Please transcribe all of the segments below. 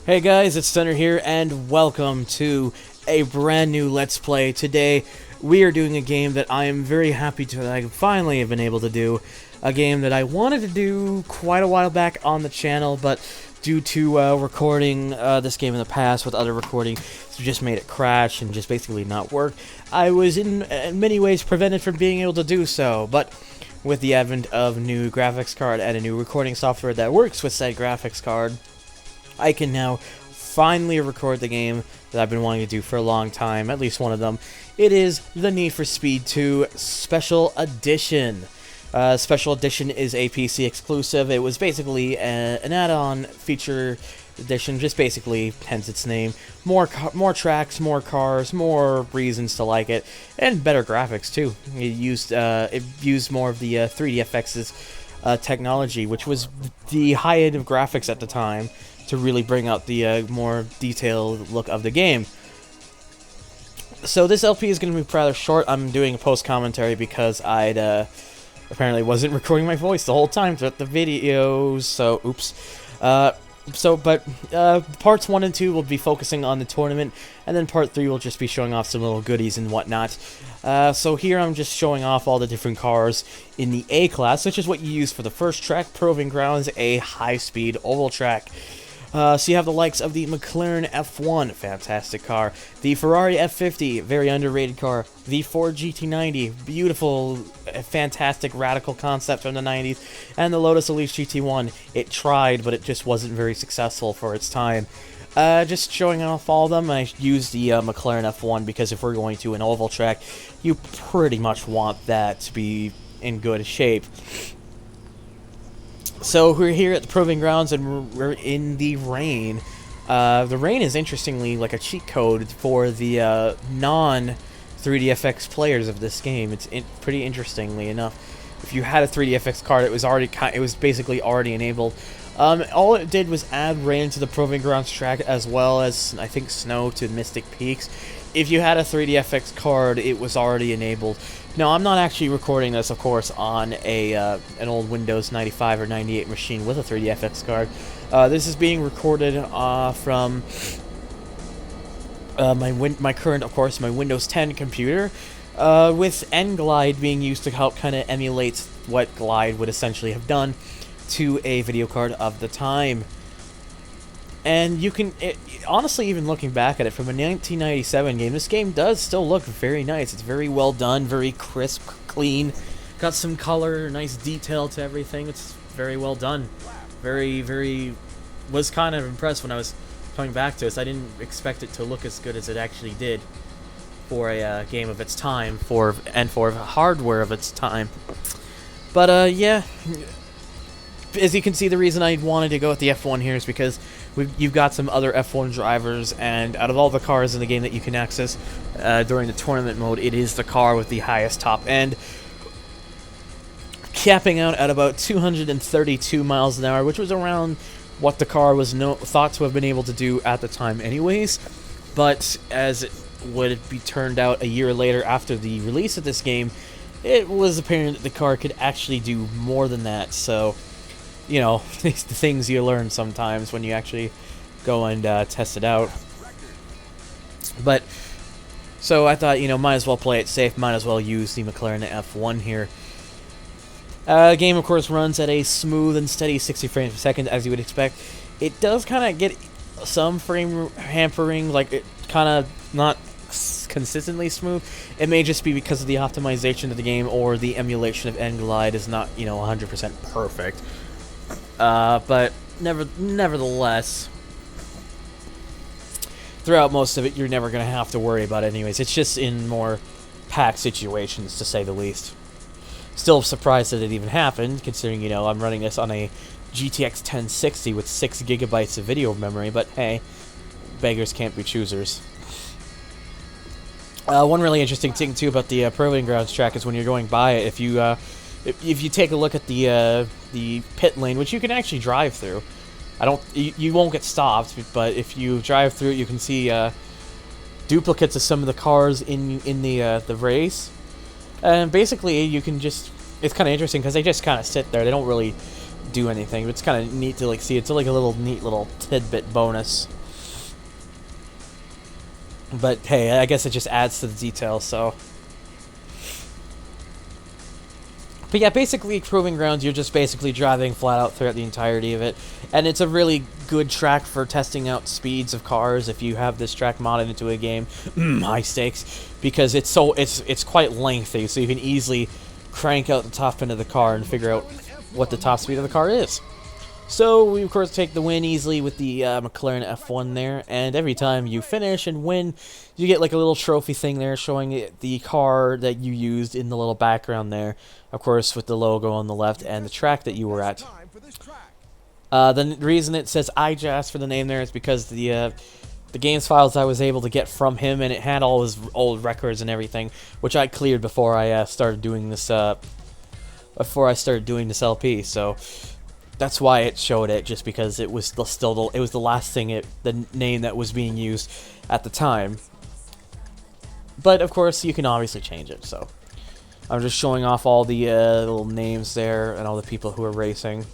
Hey guys, it's Thunder here, and welcome to a brand new Let's Play. Today, we are doing a game that I am very happy that I finally have been able to do. A game that I wanted to do quite a while back on the channel, but due to recording this game in the past with other recording, it just made it crash and just basically not work. I was in many ways prevented from being able to do so, but with the advent of new graphics card and a new recording software that works with said graphics card, I can now finally record the game that I've been wanting to do for a long time, at least one of them. It is the Need for Speed 2 Special Edition. Special Edition is a PC exclusive. It was basically an add-on feature edition, just basically, hence its name. More tracks, more cars, more reasons to like it, and better graphics too. It used more of the 3DFX's technology, which was the high end of graphics at the time, to really bring out the more detailed look of the game. So this LP is going to be rather short. I'm doing a post-commentary because I'd apparently wasn't recording my voice the whole time throughout the videos, so oops. Parts 1 and 2 will be focusing on the tournament, and then part 3 will just be showing off some little goodies and whatnot. So here I'm just showing off all the different cars in the A class, which is what you use for the first track, Proving Grounds, a high-speed oval track. So you have the likes of the McLaren F1, fantastic car, the Ferrari F50, very underrated car, the Ford GT90, beautiful, fantastic, radical concept from the 90s, and the Lotus Elise GT1. It tried, but it just wasn't very successful for its time. Just showing off all of them. I used the McLaren F1 because if we're going to an oval track, you pretty much want that to be in good shape. So we're here at the Proving Grounds, and we're in the rain. The rain is interestingly like a cheat code for the non-3DFX players of this game. It's pretty interestingly enough. If you had a 3DFX card, it was basically already enabled. All it did was add rain to the Proving Grounds track, as well as I think snow to Mystic Peaks. If you had a 3DFX card, it was already enabled. Now, I'm not actually recording this, of course, on an old Windows 95 or 98 machine with a 3DFX card. This is being recorded from my current, of course, my Windows 10 computer, with N-Glide being used to help kind of emulate what Glide would essentially have done to a video card of the time. And you can, honestly, even looking back at it from a 1997 game, this game does still look very nice. It's very well done, very crisp, clean, got some color, nice detail to everything. It's very well done. Was kind of impressed when I was coming back to this. I didn't expect it to look as good as it actually did for a game of its time, for hardware of its time. But yeah, as you can see, the reason I wanted to go with the F1 here is because you've got some other F1 drivers, and out of all the cars in the game that you can access during the tournament mode, it is the car with the highest top end, capping out at about 232 miles an hour, which was around what the car was thought to have been able to do at the time anyways. But as it would be turned out a year later after the release of this game, it was apparent that the car could actually do more than that. So, you know, it's the things you learn sometimes when you actually go and test it out. But, so I thought, you know, might as well play it safe, might as well use the McLaren F1 here. The game, of course, runs at a smooth and steady 60 frames per second, as you would expect. It does kind of get some frame hampering, like it kind of not consistently smooth. It may just be because of the optimization of the game, or the emulation of N-Glide is not, you know, 100% perfect. But nevertheless, throughout most of it, you're never going to have to worry about it anyways. It's just in more packed situations, to say the least. Still surprised that it even happened, considering, you know, I'm running this on a GTX 1060 with 6 gigabytes of video memory, but hey, beggars can't be choosers. One really interesting thing, too, about the Proving Grounds track is when you're going by it, if you take a look at the pit lane, which you can actually drive through, you won't get stopped, but if you drive through it, you can see duplicates of some of the cars in the race. And basically, you can just, it's kind of interesting because they just kind of sit there. They don't really do anything. It's kind of neat to like see. It's like a neat little tidbit bonus. But hey, I guess it just adds to the detail, so. But yeah, basically, Proving Grounds, you're just basically driving flat out throughout the entirety of it. And it's a really good track for testing out speeds of cars if you have this track modded into a game. High stakes. Because it's quite lengthy, so you can easily crank out the top end of the car and figure out what the top speed of the car is. So, we of course take the win easily with the McLaren F1 there, and every time you finish and win, you get like a little trophy thing there showing the car that you used in the little background there, of course with the logo on the left and the track that you were at. The reason it says iJazz for the name there is because the games files I was able to get from him, and it had all his old records and everything, which I cleared before I started doing this LP, so that's why it showed it, just because it was the last thing the name that was being used at the time. But of course, you can obviously change it. So I'm just showing off all the little names there and all the people who are racing.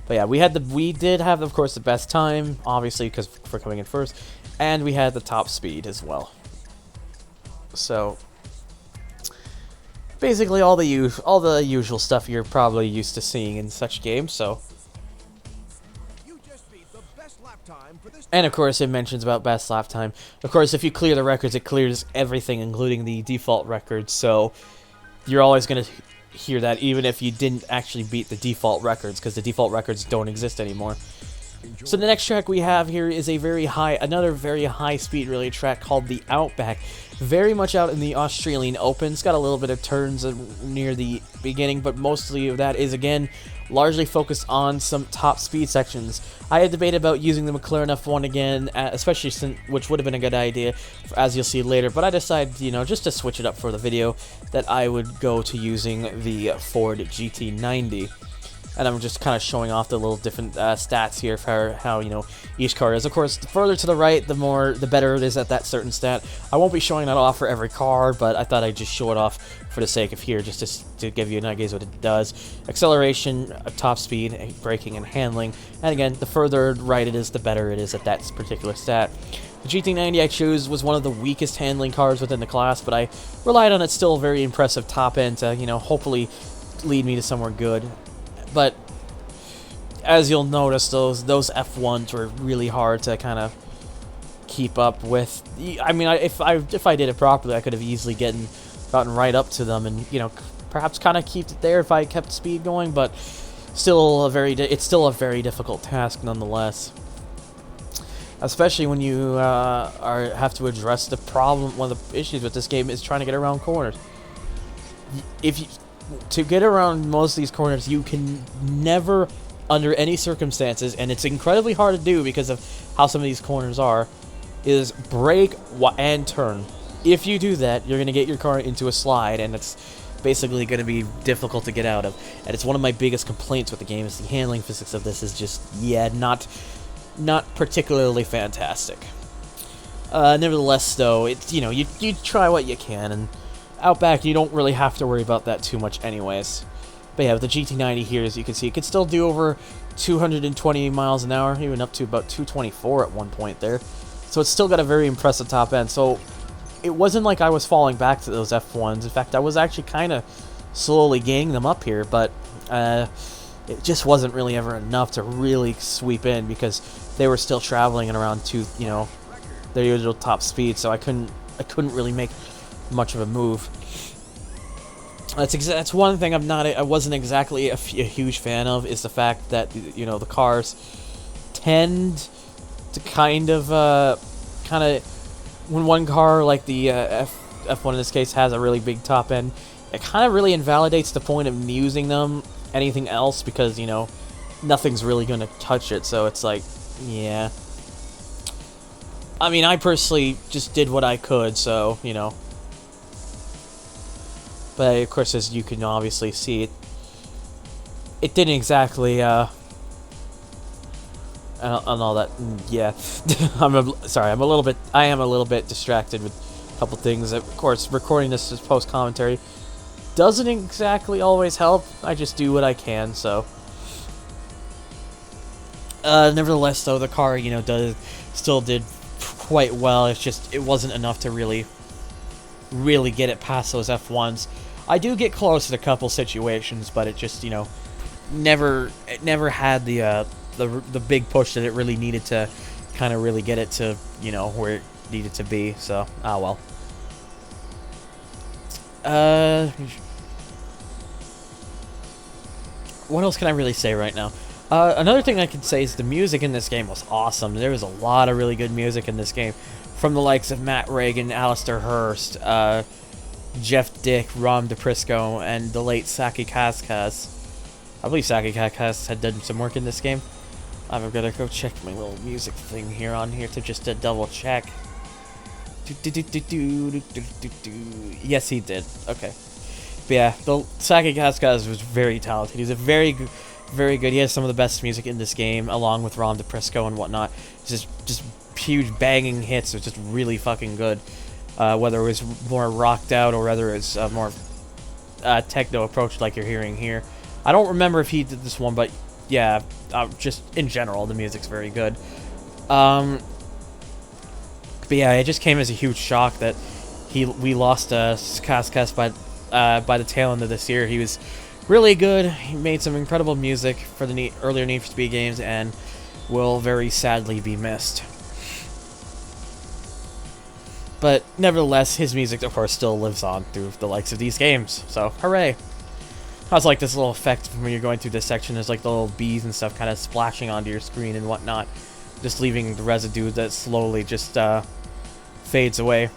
But yeah, we did have, of course, the best time, obviously, because for coming in first, and we had the top speed as well. So basically, all the usual stuff you're probably used to seeing in such games. So, and of course, it mentions about best lap time. Of course, if you clear the records, it clears everything, including the default records. So, you're always gonna hear that, even if you didn't actually beat the default records, because the default records don't exist anymore. So the next track we have here is another very high speed relay track called the Outback. Very much out in the Australian Open. It's got a little bit of turns near the beginning, but mostly of that is, again, largely focused on some top speed sections. I had debated about using the McLaren F1 again, especially which would have been a good idea, as you'll see later, but I decided, just to switch it up for the video, that I would go to using the Ford GT90. And I'm just kind of showing off the little different stats here for how each car is. Of course, the further to the right, the better it is at that certain stat. I won't be showing that off for every car, but I thought I'd just show it off for the sake of here, just to give you an idea of what it does. Acceleration, top speed, braking, and handling. And again, the further right it is, the better it is at that particular stat. The GT90 I chose was one of the weakest handling cars within the class, but I relied on its still very impressive top end to, hopefully lead me to somewhere good. But as you'll notice, those F1s were really hard to kind of keep up with. I mean, if I did it properly, I could have easily gotten right up to them, and perhaps kind of keep it there if I kept speed going. But it's still a very difficult task nonetheless. Especially when you have to address the problem. One of the issues with this game is trying to get around corners. To get around most of these corners, you can never, under any circumstances, and it's incredibly hard to do because of how some of these corners are, is brake and turn. If you do that, you're going to get your car into a slide, and it's basically going to be difficult to get out of. And it's one of my biggest complaints with the game, is the handling physics of this is just, not particularly fantastic. Nevertheless, though, it's, you try what you can, and Outback, you don't really have to worry about that too much anyways. But yeah, with the GT90 here, as you can see, it can still do over 220 miles an hour, even up to about 224 at one point there. So it's still got a very impressive top end. So it wasn't like I was falling back to those F1s. In fact, I was actually kind of slowly gaining them up here, but it just wasn't really ever enough to really sweep in, because they were still traveling at around their usual top speed. So I couldn't really make much of a move. That's one thing I wasn't exactly a huge fan of, is the fact that the cars tend to kind of when one car like the F1 in this case has a really big top end, it kind of really invalidates the point of using them anything else, because nothing's really going to touch it. So it's like, yeah. I mean, I personally just did what I could, so But of course, as you can obviously see, it didn't exactly and all that. Yeah, I am a little bit distracted with a couple things. Of course, recording this as post commentary doesn't exactly always help. I just do what I can. So, nevertheless, though, the car still did quite well. It's just it wasn't enough to really get it past those F1s. I do get close in a couple situations, but it just, you know, never had the big push that it really needed to kind of really get it to, you know, where it needed to be. So, well. What else can I really say right now? Another thing I can say is the music in this game was awesome. There was a lot of really good music in this game, from the likes of Matt Reagan, Alistair Hurst, Jeff Dick, Ron DePrisco, and the late Saki Kazkaz. I believe Saki Kazkaz had done some work in this game. I've got to go check my little music thing here on here to just double check. Yes, he did. Okay. But yeah, the Saki Kazkaz was very talented. He's a very good. He has some of the best music in this game, along with Ron DePrisco and whatnot. Just huge banging hits. It was just really fucking good. Whether it was more rocked out or whether it's more techno approach like you're hearing here. I don't remember if he did this one, but yeah, just in general, the music's very good. But yeah, it just came as a huge shock that we lost Kazkaz by the tail end of this year. He was really good. He made some incredible music for the earlier Need for Speed games and will very sadly be missed. But nevertheless, his music, of course, still lives on through the likes of these games. So, hooray! I was like this little effect when you're going through this section. There's like the little bees and stuff kind of splashing onto your screen and whatnot, just leaving the residue that slowly just fades away.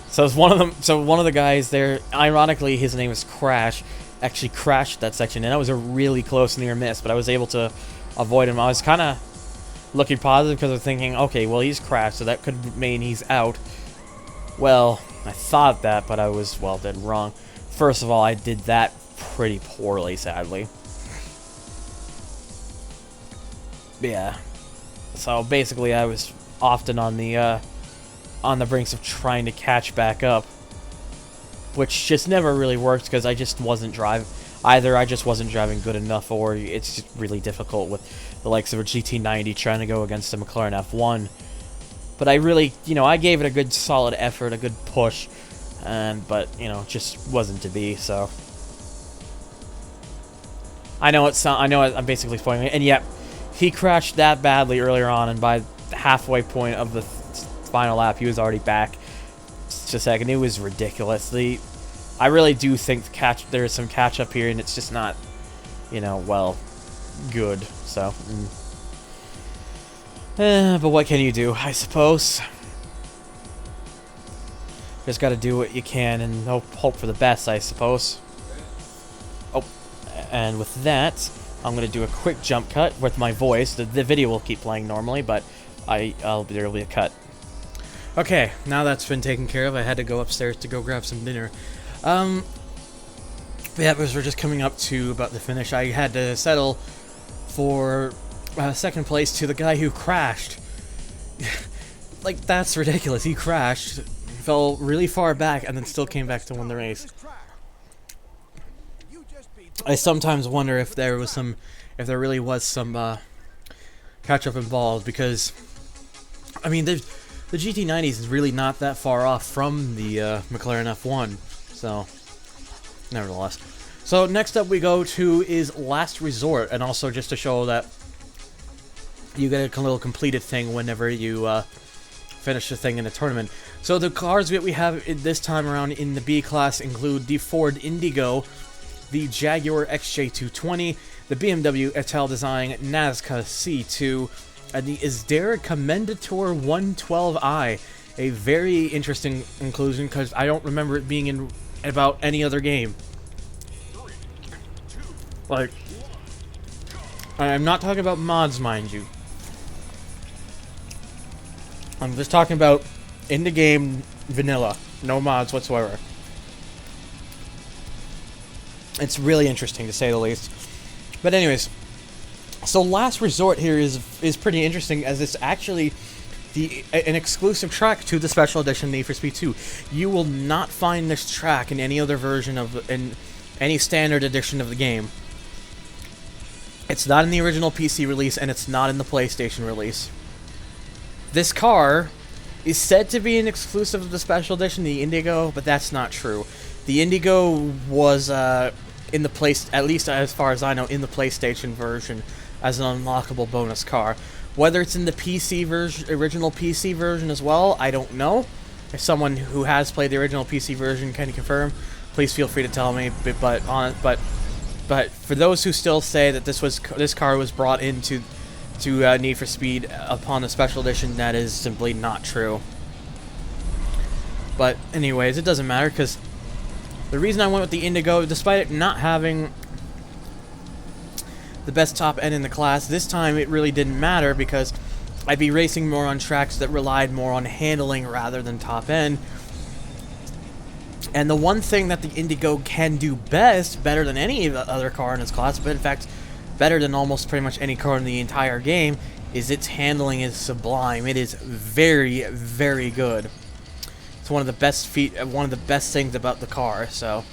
So it's one of them. So one of the guys there, ironically, his name is Crash, actually crashed that section, and that was a really close near miss. But I was able to avoid him. I was kind of looking positive because I was thinking, okay, well, he's crashed, so that could mean he's out. Well, I thought that, but I was, well, dead wrong. First of all, I did that pretty poorly, sadly. Yeah. So basically, I was often on the brinks of trying to catch back up, which just never really worked because I just wasn't driving. Either I just wasn't driving good enough, or it's just really difficult with the likes of a GT90 trying to go against a McLaren F1. But I really, you know, I gave it a good solid effort, a good push, but, you know, it just wasn't to be, so. I know I'm basically spoiling it, and yet, he crashed that badly earlier on, and by the halfway point of the final lap, he was already back. Just a second, it was ridiculous. I really do think there is some catch-up here, and it's just not, you know, well, good, so. But what can you do, I suppose? Just gotta do what you can and hope for the best, I suppose. Oh, and with that, I'm gonna do a quick jump cut with my voice. The video will keep playing normally, but there'll be a cut. Okay, now that's been taken care of, I had to go upstairs to go grab some dinner. Yeah, as we're just coming up to about the finish, I had to settle for second place to the guy who crashed. Like, that's ridiculous. He crashed, fell really far back, and then still came back to win the race. I sometimes wonder if there really was some catch-up involved, because, I mean, the GT90s is really not that far off from the McLaren F1, so, nevertheless. So, next up we go to is Last Resort, and also just to show that you get a little completed thing whenever you finish the thing in a tournament. So the cars that we have this time around in the B class include the Ford Indigo, the Jaguar XJ220, the BMW Ital Design Nazca C2, and the Isdera Commendator 112i. A very interesting inclusion because I don't remember it being in about any other game. Like, I'm not talking about mods, mind you. I'm just talking about in the game vanilla, no mods whatsoever. It's really interesting to say the least. But anyways, so Last Resort here is pretty interesting, as it's actually an exclusive track to the Special Edition Need for Speed 2. You will not find this track in any other version in any standard edition of the game. It's not in the original PC release, and it's not in the PlayStation release. This car is said to be an exclusive of the special edition, the Indigo, but that's not true. The Indigo was in the place, at least as far as I know, in the PlayStation version as an unlockable bonus car. Whether it's in the PC version, original PC version as well, I don't know. If someone who has played the original PC version can confirm, please feel free to tell me. But for those who still say that this car was brought into Need for Speed upon the special edition, that is simply not true. But anyways, it doesn't matter, because the reason I went with the Indigo, despite it not having the best top end in the class, this time it really didn't matter, because I'd be racing more on tracks that relied more on handling rather than top end. And the one thing that the Indigo can do best, better than any other car in its class, but in fact better than almost pretty much any car in the entire game, is its handling is sublime. It is very, very good. It's one of the best things about the car, so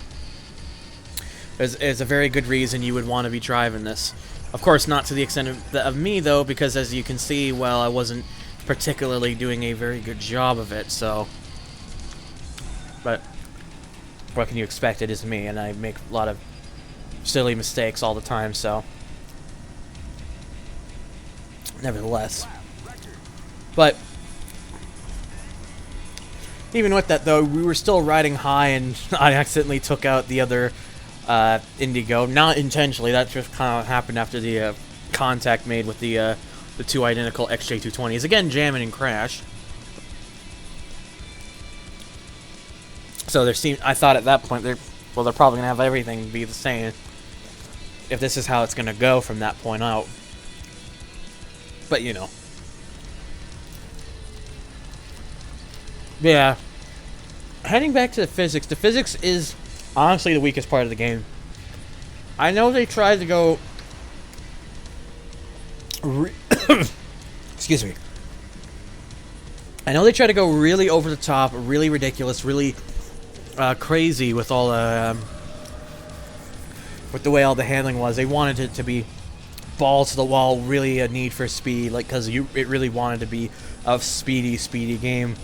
there's a very good reason you would want to be driving this. Of course, not to the extent of me, though, because as you can see, well, I wasn't particularly doing a very good job of it, so... But what can you expect? It is me, and I make a lot of silly mistakes all the time, so... Nevertheless. But... Even with that, though, we were still riding high, and I accidentally took out the other Indigo. Not intentionally, that just kind of happened after the contact made with the two identical XJ220s. Again, jamming and crash. So I thought at that point, they're probably going to have everything be the same if this is how it's going to go from that point out. But, you know. Yeah. Heading back to the physics is honestly the weakest part of the game. I know they tried to go... Excuse me. I know they tried to go really over the top, really ridiculous, really crazy with all with the way all the handling was. They wanted it to be balls to the wall, really a Need for Speed, like, because it really wanted to be a speedy game.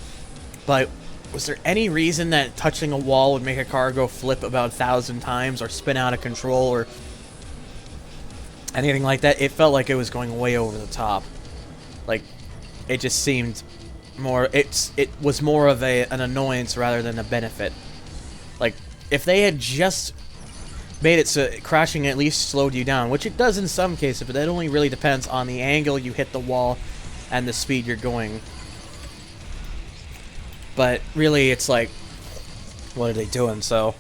But was there any reason that touching a wall would make a car go flip about 1,000 times or spin out of control or anything like that? It felt like it was going way over the top. Like, it just seemed more... It was more of an annoyance rather than a benefit. Like, if they had just made it so crashing at least slowed you down, which it does in some cases, but that only really depends on the angle you hit the wall and the speed you're going. But really, it's like, what are they doing? So,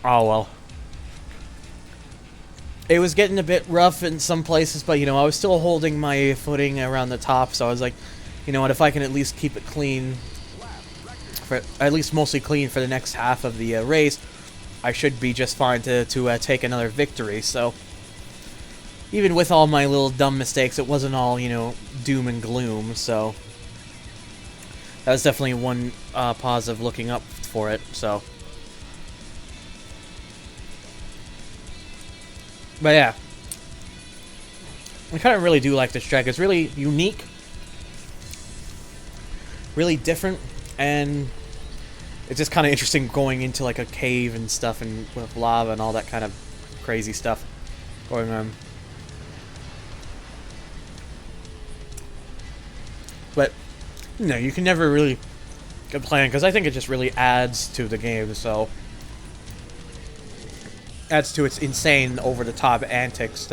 oh well. It was getting a bit rough in some places, but, you know, I was still holding my footing around the top, so I was like, you know what, if I can at least keep it clean, at least mostly clean for the next half of the race, I should be just fine to take another victory. So, even with all my little dumb mistakes, it wasn't all, you know, doom and gloom, so... That was definitely one positive looking up for it, so... But yeah. I kind of really do like this track. It's really unique. Really different. And it's just kind of interesting going into like a cave and stuff and with lava and all that kind of crazy stuff going on. But, you know, you can never really complain because I think it just really adds to the game, so... Adds to its insane, over-the-top antics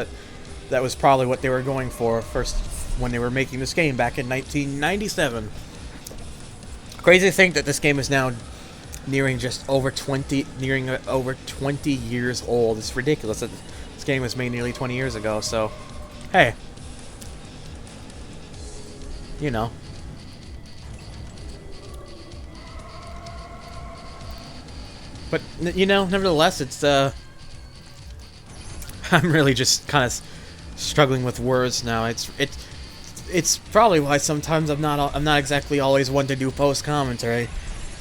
that was probably what they were going for first when they were making this game back in 1997. Crazy to think that this game is now nearing over 20 years old. It's ridiculous that this game was made nearly 20 years ago, so hey. You know. But, you know, nevertheless, it's, I'm really just kind of struggling with words now. It's probably why sometimes I'm not exactly always one to do post commentary,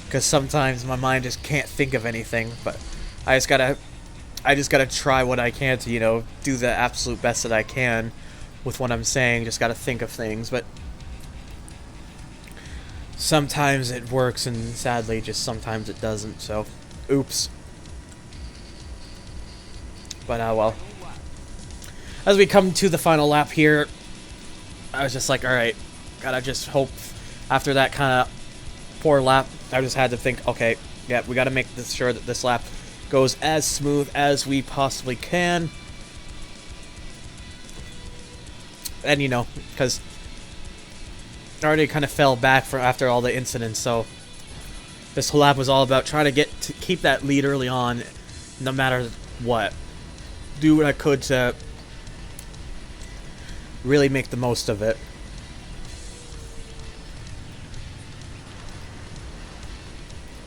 because sometimes my mind just can't think of anything. But I just gotta try what I can to, you know, do the absolute best that I can with what I'm saying. Just gotta think of things. But sometimes it works, and sadly, just sometimes it doesn't. So, oops. But well. As we come to the final lap here, I was just like, alright, gotta just hope after that kind of poor lap, I just had to think, okay, yeah, we gotta make sure that this lap goes as smooth as we possibly can. And, you know, because I already kind of fell back after all the incidents, so this whole lap was all about trying to keep that lead early on, no matter what. Do what I could to really make the most of it.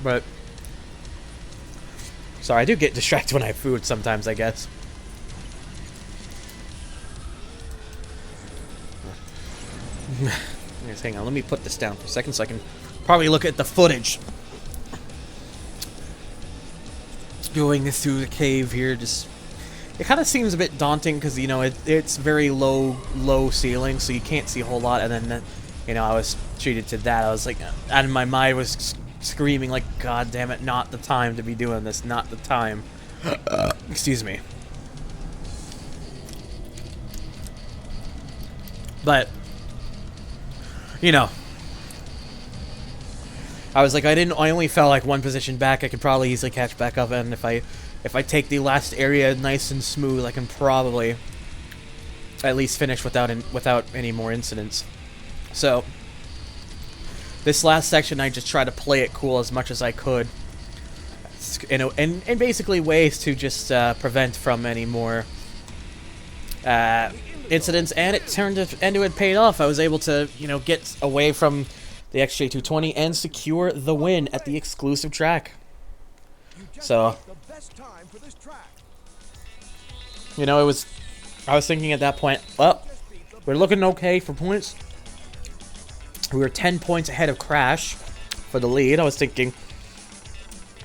But sorry, I do get distracted when I have food sometimes, I guess. Just hang on, let me put this down for a second so I can probably look at the footage. Going through the cave here, just it kind of seems a bit daunting because, you know, it's very low ceiling, so you can't see a whole lot. And then, you know, I was treated to that. I was like, out of my mind was screaming like, God damn it, not the time to be doing this, not the time. Excuse me. But, you know, I was like, I only fell like one position back. I could probably easily catch back up, and if I take the last area nice and smooth, I can probably at least finish without any more incidents. So this last section, I just try to play it cool as much as I could, and basically ways to just prevent from any more incidents. And it it paid off. I was able to, you know, get away from the XJ220 and secure the win at the exclusive track. So, you know, I was thinking at that point, well, we're looking okay for points. We were 10 points ahead of Crash for the lead. I was thinking,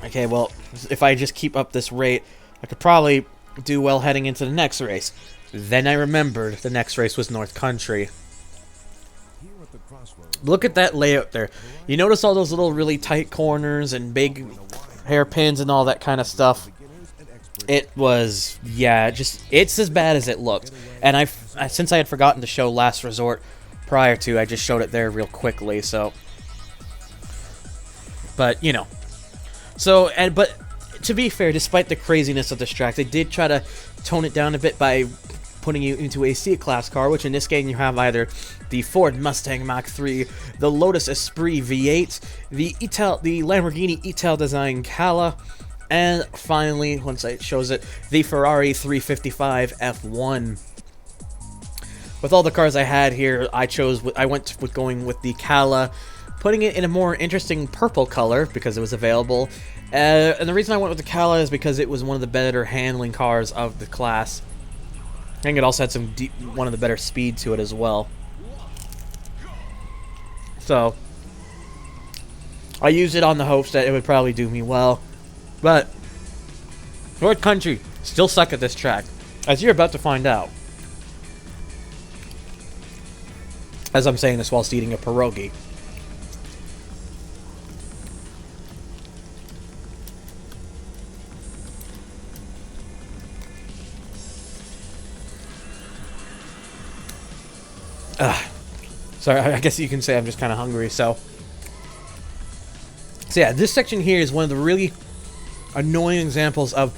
okay, well, if I just keep up this rate, I could probably do well heading into the next race. Then I remembered the next race was North Country. Look at that layout there. You notice all those little really tight corners and big hairpins and all that kind of stuff. It was, yeah, it's as bad as it looked. And since I had forgotten to show Last Resort prior to, I just showed it there real quickly, so. But, you know. So, but to be fair, despite the craziness of this track, they did try to tone it down a bit by putting you into a C-Class car, which in this game you have either the Ford Mustang Mach-3, the Lotus Esprit V8, the Lamborghini Ital design Cala, and finally, once it shows it, the Ferrari 355 F1. With all the cars I had here, I went with going with the Cala, putting it in a more interesting purple color because it was available. And the reason I went with the Cala is because it was one of the better handling cars of the class. I think it also had one of the better speed to it as well. So, I used it on the hopes that it would probably do me well. But, North Country still suck at this track, as you're about to find out. As I'm saying this whilst eating a pierogi. Sorry, I guess you can say I'm just kind of hungry, so yeah, this section here is one of the really annoying examples of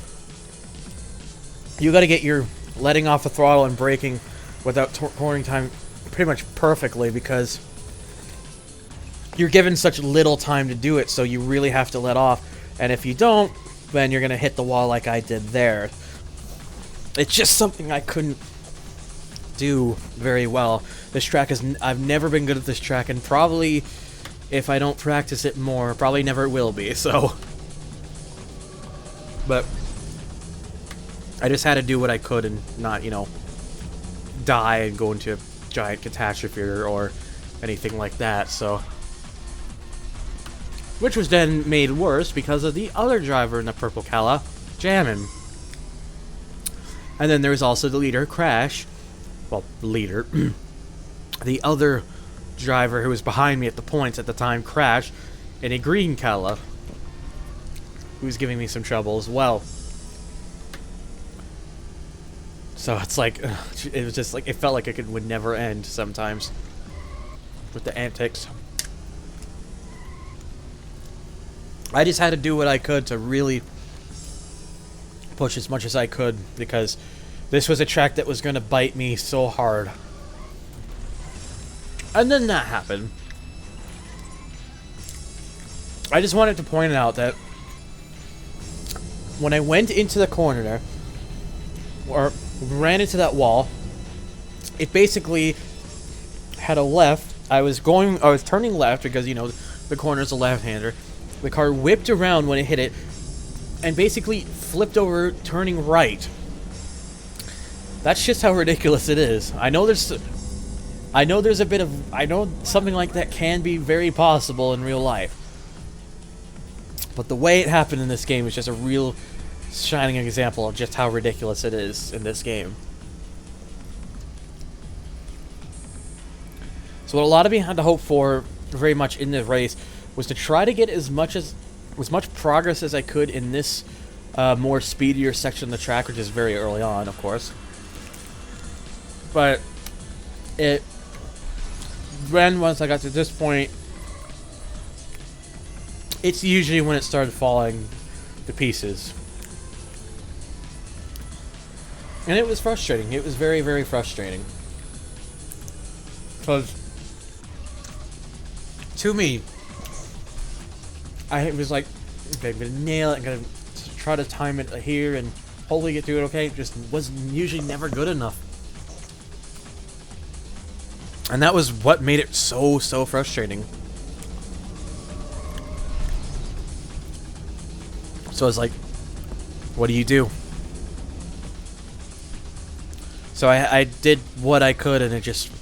you got to get your letting off the throttle and braking without cornering time pretty much perfectly, because you're given such little time to do it, so you really have to let off, and if you don't, then you're going to hit the wall like I did there. It's just something I couldn't do very well. This track I've never been good at this track, and probably if I don't practice it more, probably never will be, so. But I just had to do what I could and not, you know, die and go into a giant catastrophe or anything like that, so. Which was then made worse because of the other driver in the purple Cala jamming. And then there was also the leader, Crash. Well, leader. The other driver who was behind me at the points at the time crashed in a green Cadillac, who was giving me some trouble as well. So it's like, it was just like, it felt like it would never end sometimes with the antics. I just had to do what I could to really push as much as I could, because this was a track that was going to bite me so hard. And then that happened. I just wanted to point out that when I went into the corner there, or ran into that wall, it basically had a left. I was turning left because, you know, the corner's a left-hander. The car whipped around when it hit it and basically flipped over, turning right. That's just how ridiculous it is. I know something like that can be very possible in real life. But the way it happened in this game is just a real shining example of just how ridiculous it is in this game. So what a lot of me had to hope for very much in this race was to try to get as much progress as I could in this more speedier section of the track, which is very early on, of course. But then once I got to this point, it's usually when it started falling to pieces. And it was frustrating. It was very, very frustrating. Because, to me, I was like, okay, I'm gonna nail it, I'm gonna try to time it here and hopefully get through it okay. It just was usually never good enough. And that was what made it so frustrating. So I was like, what do you do? So I did what I could, and it just...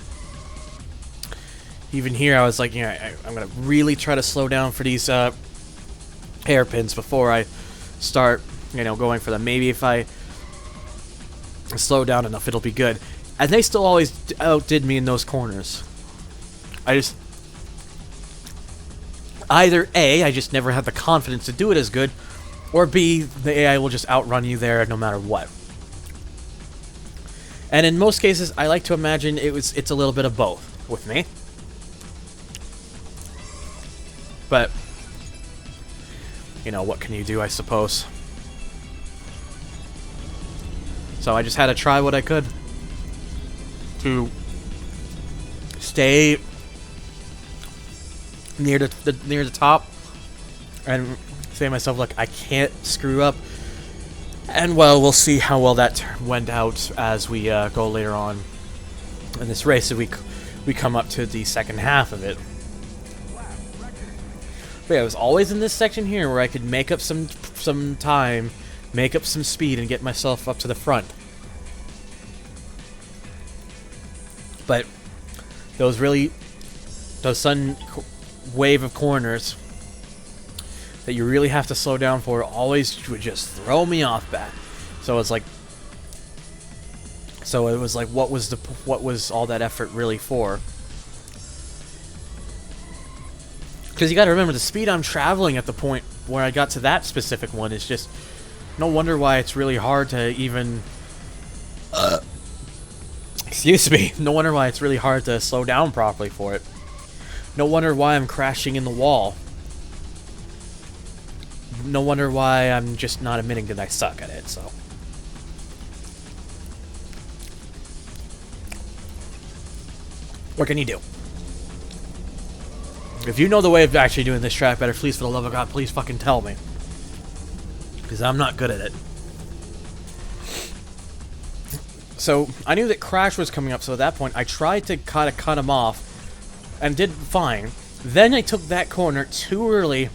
Even here, I was like, you know, I'm going to really try to slow down for these hairpins before I start, you know, going for them. Maybe if I slow down enough, it'll be good. And they still always outdid me in those corners. Either A, I just never had the confidence to do it as good, or B, the AI will just outrun you there no matter what. And in most cases, I like to imagine it's a little bit of both with me. But, you know, what can you do, I suppose? So I just had to try what I could to stay near the top and say to myself, look, I can't screw up. And, well, we'll see how well that went out as we go later on in this race. So we come up to the second half of it. But yeah, it was always in this section here where I could make up some time, make up some speed, and get myself up to the front. But those sudden wave of corners that you really have to slow down for always would just throw me off back. So it's like, what was all that effort really for? Because you got to remember, the speed I'm traveling at the point where I got to that specific one is just no wonder why it's really hard to even excuse me. No wonder why it's really hard to slow down properly for it. No wonder why I'm crashing in the wall. No wonder why I'm just not admitting that I suck at it, so. What can you do? If you know the way of actually doing this track better, please, for the love of God, please fucking tell me. Because I'm not good at it. So, I knew that Crash was coming up, so at that point, I tried to kind of cut him off, and did fine. Then I took that corner too early,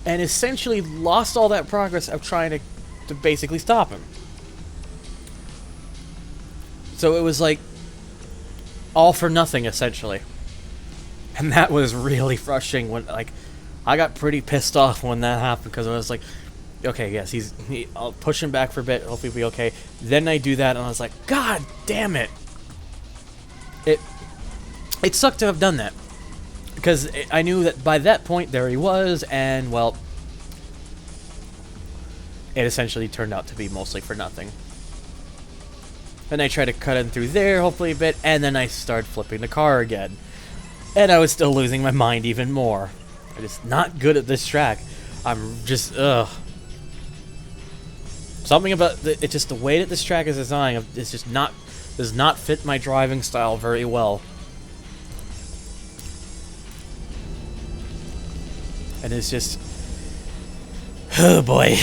and essentially lost all that progress of trying to basically stop him. So it was like, all for nothing, essentially. And that was really frustrating when, like, I got pretty pissed off when that happened, because I was like, okay, yes, I'll push him back for a bit, hopefully he'll be okay. Then I do that, and I was like, God damn it! it sucked to have done that. Because I knew that by that point, there he was, and, well, it essentially turned out to be mostly for nothing. Then I tried to cut in through there, hopefully a bit, and then I started flipping the car again. And I was still losing my mind even more. I'm just not good at this track. I'm just, ugh. Something about it's just the way that this track is designed, it's just not, does not fit my driving style very well. And it's just, oh boy.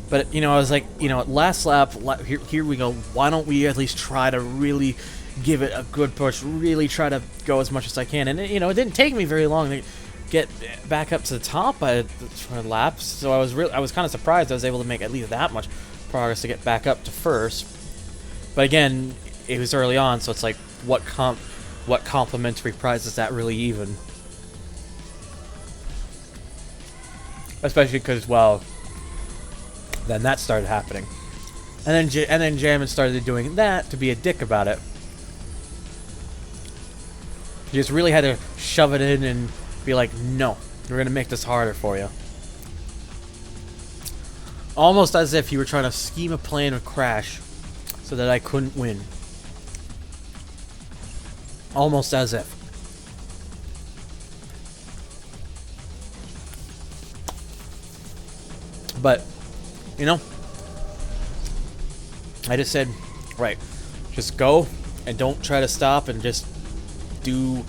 But, you know, I was like, you know, last lap, here we go. Why don't we at least try to really give it a good push, really try to go as much as I can. And, you know, it didn't take me very long to get back up to the top by laps. So I was kind of surprised I was able to make at least that much progress to get back up to first. But again, it was early on, so it's like, what complimentary prize is that really even? Especially because, well, then that started happening, and then Jamin started doing that to be a dick about it. You just really had to shove it in and be like, no, we're gonna make this harder for you. Almost as if you were trying to scheme a plan of Crash so that I couldn't win. Almost as if. But, you know, I just said, right, just go and don't try to stop and just do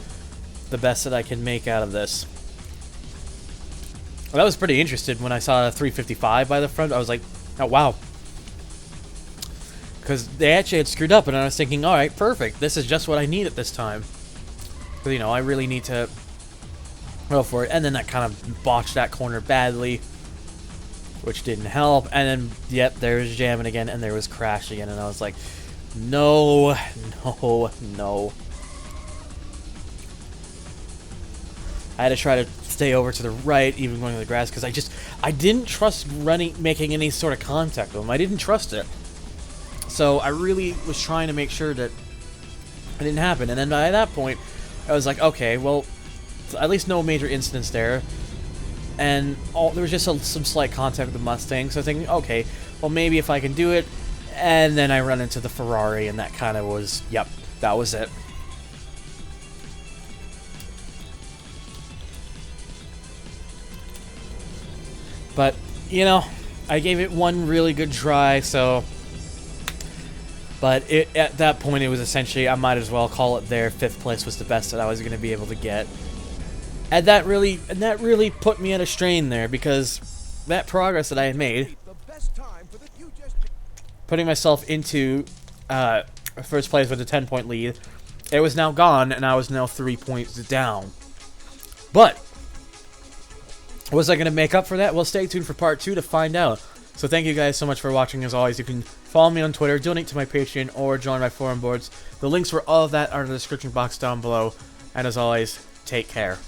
the best that I can make out of this. Well, I was pretty interested when I saw a 355 by the front. I was like, oh, wow. Because they actually had screwed up, and I was thinking, all right, perfect. This is just what I need at this time. Because, you know, I really need to go for it. And then I kind of botched that corner badly, which didn't help. And then, yep, there was jamming again, and there was Crash again. And I was like, no, no, no. I had to try to stay over to the right, even going to the grass, because I didn't trust making any sort of contact with him. I didn't trust it. So I really was trying to make sure that it didn't happen. And then by that point, I was like, okay, well, at least no major incidents there. And there was just some slight contact with the Mustang. So I was thinking, okay, well, maybe if I can do it. And then I run into the Ferrari, and that kind of was, yep, that was it. But, you know, I gave it one really good try, so... But at that point, it was essentially, I might as well call it there. 5th place was the best that I was going to be able to get. And that really put me at a strain there, because that progress that I had made, putting myself into first place with a 10-point lead, it was now gone, and I was now 3 points down. But was I going to make up for that? Well, stay tuned for part 2 to find out. So thank you guys so much for watching. As always, you can follow me on Twitter, donate to my Patreon, or join my forum boards. The links for all of that are in the description box down below. And as always, take care.